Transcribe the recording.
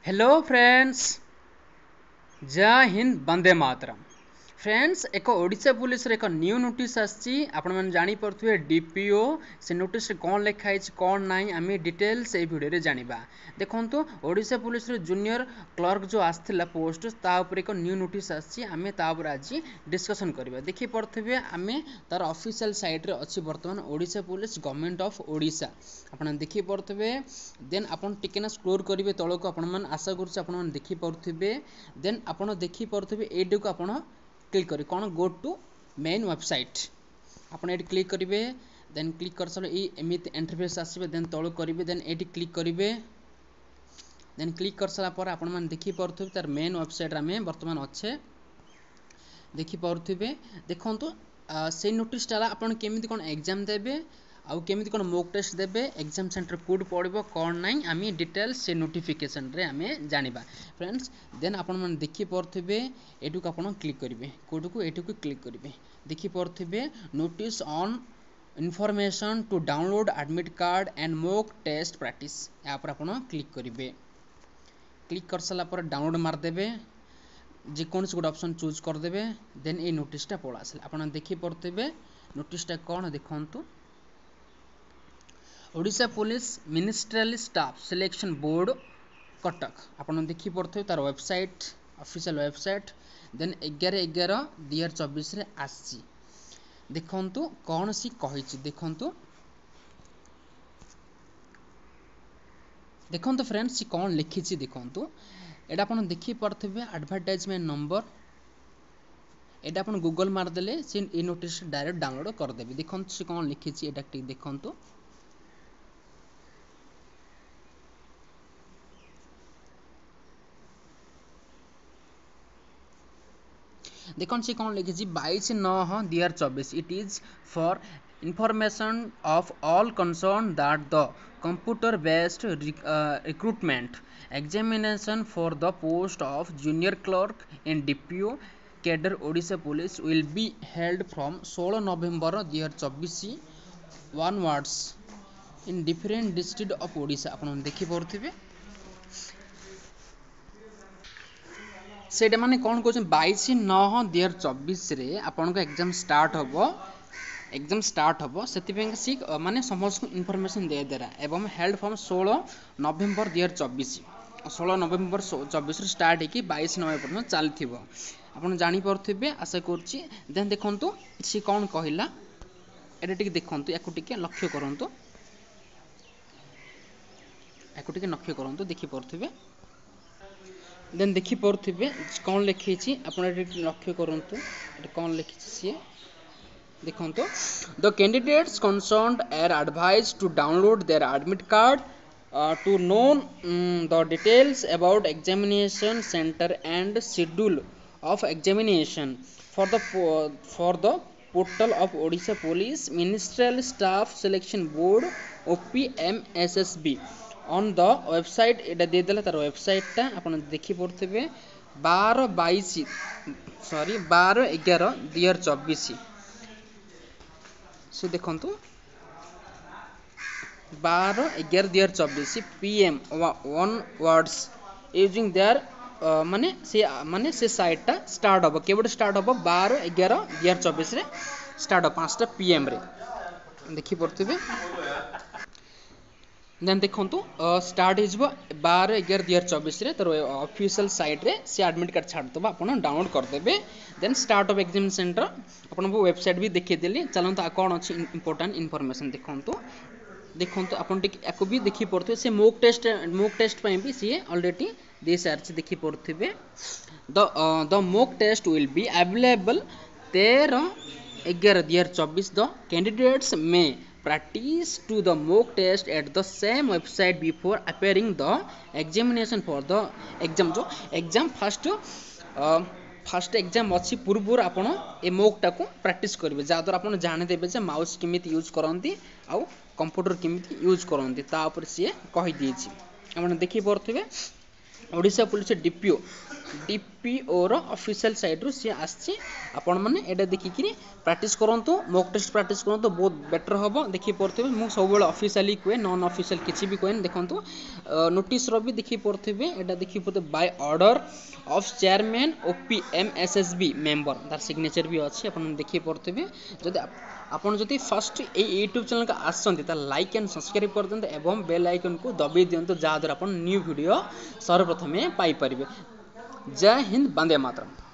Hello friends, जय Hind, Vande Mataram. Friends, एक Odisha police रे एक न्यू नोटिस आसी। आपण मन जानि परथुवे डीपीओ से नोटिस रे कोन लिखा है कोन नाही आमे डिटेल्स ए वीडियो रे जानिबा। देखंतु ओडिशा पुलिस रे जूनियर क्लर्क जो आस्थिला पोस्ट ता ऊपर एक न्यू नोटिस आसी। आमे ता ऊपर आज डिस्कशन करबा। देखि परथुवे आमे तार ऑफिशियल साइट रे अछि वर्तमान Odisha police government of Odisha. आपण देखि परथुवे देन आपण टिके ना स्क्रोल करिवे तळको। आपण मन आशा करछु आपण मन देखि परथुवे। देन आपण देखि परथुवे एडि को आपण क्लिक करी कौन गो टू मेन वेबसाइट आपन एटी क्लिक करेंगे। देन क्लिक कर सारे एमती इंटरफेस आसबे। देन तलू करेंगे। देन एटी क्लिक करेंगे। देन क्लिक कर सारा पर आपण मैंने देखी पारे तार मेन वेबसाइट आम बर्तमान अच्छे देखी पारे। देखो से नोटिसटा आपन केमी कौन एग्जाम देवे आउ केमी कौन मॉक टेस्ट देवे एग्जाम सेंटर कोड पड़ो कौन ना आम डिटेल्स से नोटिफिकेशन रे आम जानिबा फ्रेंड्स। देन आपण मैंने देखी पारे एटू को आपण क्लिक करेंगे। कोड को एटू को क्लिक करेंगे। देखी पारे notice on information to download admit card and mock test practice यहाँ पर आपण क्लिक करेंगे। क्लिक कर सारा पर डाउनलोड मारदेवे। जेकोसी गोटे ऑप्शन चूज करदे। देन ये नोटिसटा पड़ा आसा आप देखी पारे। नोटिसटा कौन देखु Odisha police ministerial staff selection board Cuttack आप देखी पारे तार वेबसाइट ऑफिशियल वेबसाइट। देन 11/11/2024 आसी। देखंतु कौन सी कही देखंतु देखंतु फ्रेंड्स सी कौन लिखी देखंतु एटा आपण देखी पारे एडवर्टाइजमेंट नंबर एटा आपण गूगल मारदेले सी ए नोटिस डायरेक्ट डाउनलोड करदेबे। देखंतु सी कौन लिखी एटा टिक देखंतु देखो सी कौन लिखी 22/9/2024 it is for information of all concerned that the computer based recruitment examination for the post of junior clerk in DPO cadre Odisha police will be held from 16 November 2024 onwards in different district of Odisha। आपण देखि पारुथिबे सेटा माने कौन कहते 22/9/2024 आपन को exam start हम से माने समस्त इनफॉरमेशन दे देरा एवं held from 16 November 2024 16 November 24 start होगी 22 नवेम्बर पर्यटन चलती आपड़ जापे आशा करुच्ची। देन देखु सी कौन कहला एटा टिके देखु या लक्ष्य करूँ या देखी पारे। देन देखी पारे कौन लिखी आप लक्ष्य करूँ कौन लिखी सी देखो the candidates concerned are advised to download their admit card to know the details about examination centre and schedule of examination for the portal of Odisha police ministerial staff selection board OPMSSB on the website एटा देदेला तार वेबसाइटा आपन देखि पड़थिबे 12/11/2024 से देखंतु 12/11/2024 PM 1 words using their माने से साइटटा start हो केबड स्टार्ट हो 12/11/2024 रे स्टार्ट हो 5टा PM रे देखि पड़थिबे। देन देखो स्टार्ट हो 12/11/2024 रे तर ऑफिशियल साइट रे से एडमिट कार्ड छाड़दबा आपन डाउनलोड करदेबे। Then start of exam centre आपन वेबसाइट भी देखिदेली। चलते कौन अच्छी इंपोर्टेंट इनफॉरमेशन देखो आपन टिक भी देखी पड़े से मॉक टेस्ट भी सी ऑलरेडी दे सारी देखी पड़े। The mock test will be available 13/11/2024 the candidates में practice to the mock test at the same website before appearing the examination for the exam जो exam फर्स्ट एग्जाम अच्छी पूर्व आपड़ ए मोक टाक practice करेंगे जहाँद्वारा आप जानीदेवे जे माउस केमी यूज करती आउ कंप्यूटर केमी यूज करती तापर सी कहीदी आप देखी पारे ओडिशा पुलिस डीपीओ DPO रो ऑफिशियल साइट रो सी आछि आपण माने एटा देखि कि प्रैक्टिस करंतु मॉक टेस्ट प्रैक्टिस करंतु बहुत बेटर होबो देखि परथिबे मु सब बेले ऑफिशियली कोए नॉन ऑफिशियल किछि भी कोएन देखंतु नोटिस रो भी देखि परथिबे एटा देखि परते by order of chairman OPMSSB member तार सिग्नेचर भी अछि आपण देखि परथिबे जदि आपण जदि फर्स्ट ए यूट्यूब चैनल का आछंती त लाइक एंड सब्सक्राइब कर देंते एवं बेल आइकन को दबी दियंतु जा द्वारा आपण न्यू वीडियो सर्वप्रथमे पाई परिबे। जय हिंद, वंदे मातरम।